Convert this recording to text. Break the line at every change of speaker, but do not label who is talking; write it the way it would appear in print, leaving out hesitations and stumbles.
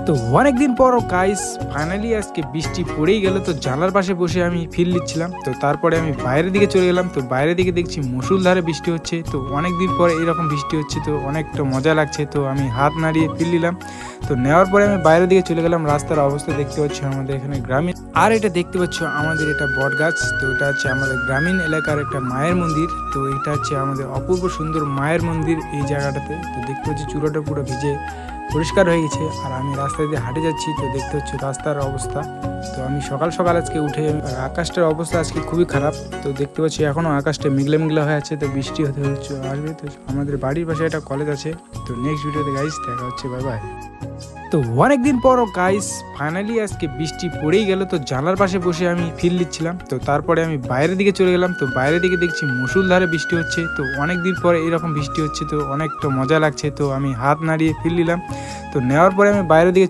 তো অনেকদিন পরও গাইস ফাইনালি আজকে বৃষ্টি পড়েই গেল। তো জানলার পাশে বসে আমি ফিল নিচ্ছিলাম। তো তারপরে আমি বাইরের দিকে চলে গেলাম। তো বাইরের দিকে দেখছি মুষলধারে বৃষ্টি হচ্ছে। তো অনেকদিন পরে এরকম বৃষ্টি হচ্ছে, তো অনেকটা মজা লাগছে। তো আমি হাত নাড়িয়ে ফিল নিলাম। তো নেওয়ার পরে আমি বাইরের দিকে চলে গেলাম। রাস্তার অবস্থা দেখতে পাচ্ছ আমাদের এখানে গ্রামীণ, আর এটা দেখতে পাচ্ছ আমাদের এটা বট গাছ। তো এটা হচ্ছে আমাদের গ্রামীণ এলাকার একটা মায়ের মন্দির। তো এটা হচ্ছে আমাদের অপূর্ব সুন্দর মায়ের মন্দির এই জায়গাটাতে। তো দেখতে পাচ্ছি চূড়াটা পুরো ভিজে পরিষ্কার হয়ে গেছে। আর আমি রাস্তা দিয়ে হাঁটে যাচ্ছি, তো দেখতে হচ্ছে রাস্তার অবস্থা। তো আমি সকাল সকাল আজকে উঠে, আকাশটার অবস্থা আজকে খুবই খারাপ। তো দেখতে পাচ্ছি এখনও আকাশটা মেঘলা মেঘলা হয়ে আছে, তো বৃষ্টি হতে হচ্ছে আসবে। তো আমাদের বাড়ির পাশে একটা কলেজ আছে। তো নেক্সট ভিডিওতে গাইস দেখা হচ্ছে, বাই বাই। তো অনেকদিন পরও গাইস ফাইনালি আজকে বৃষ্টি পড়েই গেল। তো জানলার পাশে বসে আমি ফিল নিচ্ছিলাম। তো তারপরে আমি বাইরের দিকে চলে গেলাম। তো বাইরের দিকে দেখছি মুষলধারে বৃষ্টি হচ্ছে। তো অনেকদিন পরে এরকম বৃষ্টি হচ্ছে, তো অনেকটা মজা লাগছে। তো আমি হাত নাড়িয়ে ফিল নিলাম। তো নেওয়ার পরে আমি বাইরের দিকে